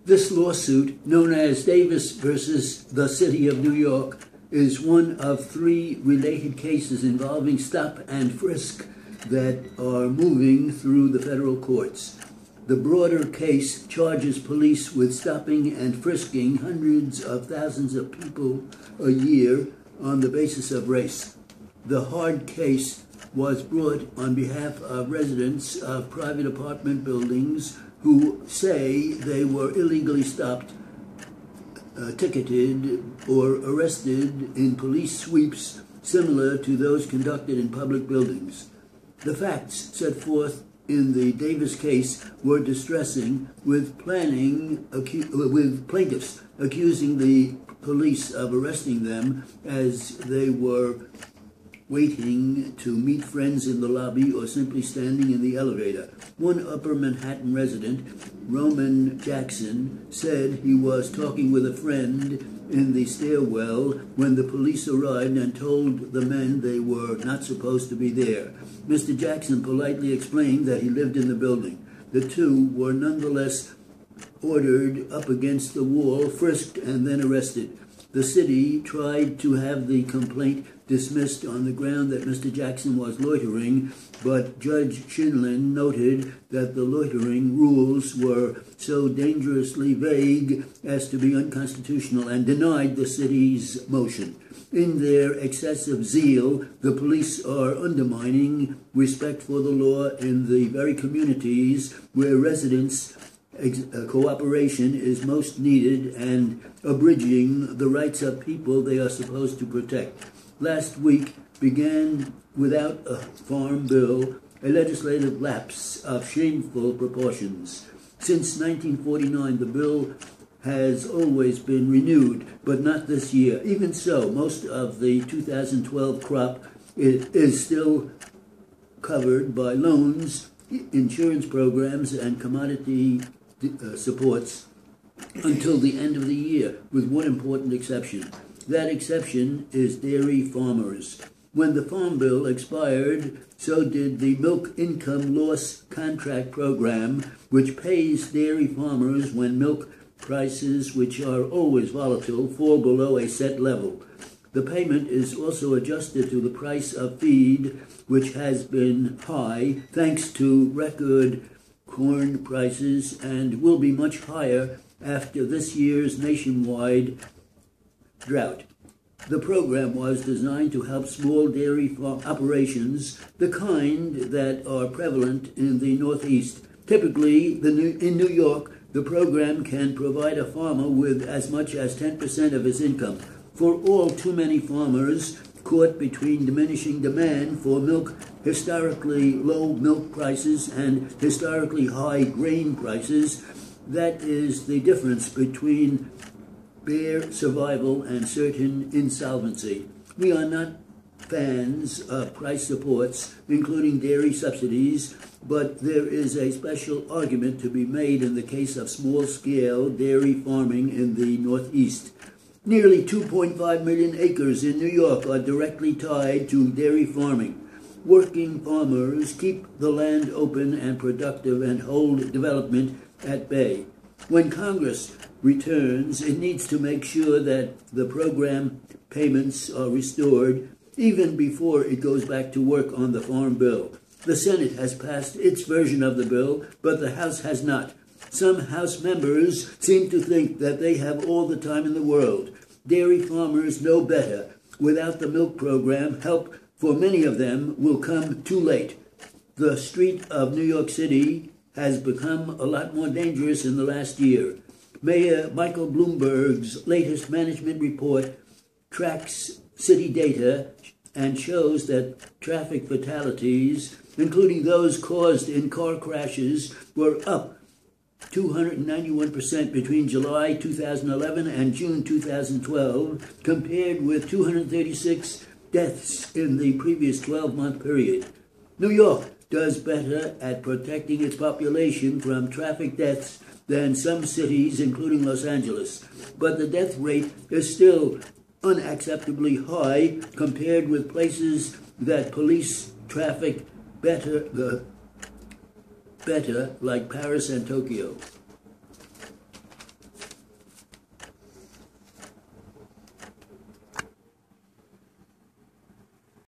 This lawsuit, known as Davis versus the City of New York, is one of 3 related cases involving stop and frisk that are moving through the federal courts. The broader case charges police with stopping and frisking hundreds of thousands of people a year on the basis of race. The hard case was brought on behalf of residents of private apartment buildings who say they were illegally stopped, ticketed, or arrested in police sweeps similar to those conducted in public buildings. The facts set forth in the Davis case were distressing, with plaintiffs accusing the police of arresting them as they were waiting to meet friends in the lobby or simply standing in the elevator. One Upper Manhattan resident, Roman Jackson, said he was talking with a friend in the stairwell when the police arrived and told the men they were not supposed to be there. Mr. Jackson politely explained that he lived in the building. The two were nonetheless ordered up against the wall, frisked, and then arrested. The city tried to have the complaint dismissed on the ground that Mr. Jackson was loitering, but Judge Shinlin noted that the loitering rules were so dangerously vague as to be unconstitutional and denied the city's motion. In their excessive zeal, the police are undermining respect for the law in the very communities where residents' cooperation is most needed and abridging the rights of people they are supposed to protect. Last week began without a farm bill, a legislative lapse of shameful proportions. Since 1949, the bill has always been renewed, but not this year. Even so, most of the 2012 crop is still covered by loans, insurance programs, and commodity supports until the end of the year, with one important exception. That exception is dairy farmers. When the Farm Bill expired, so did the Milk Income Loss Contract Program, which pays dairy farmers when milk prices, which are always volatile, fall below a set level. The payment is also adjusted to the price of feed, which has been high thanks to record corn prices and will be much higher after this year's nationwide drought. The program was designed to help small dairy operations, the kind that are prevalent in the Northeast. Typically, in New York, the program can provide a farmer with as much as 10% of his income. For all too many farmers caught between diminishing demand for milk, historically low milk prices, and historically high grain prices, that is the difference between bare survival and certain insolvency. We are not fans of price supports, including dairy subsidies, but there is a special argument to be made in the case of small-scale dairy farming in the Northeast. Nearly 2.5 million acres in New York are directly tied to dairy farming. Working farmers keep the land open and productive and hold development at bay. When Congress returns, it needs to make sure that the program payments are restored even before it goes back to work on the Farm Bill. The Senate has passed its version of the bill, but the House has not. Some House members seem to think that they have all the time in the world. Dairy farmers know better. Without the milk program, help for many of them will come too late. The street of New York City has become a lot more dangerous in the last year. Mayor Michael Bloomberg's latest management report tracks city data and shows that traffic fatalities, including those caused in car crashes, were up 291% between July 2011 and June 2012, compared with 236 deaths in the previous 12-month period. New York does better at protecting its population from traffic deaths than some cities, including Los Angeles. But the death rate is still unacceptably high compared with places that police traffic better, like Paris and Tokyo.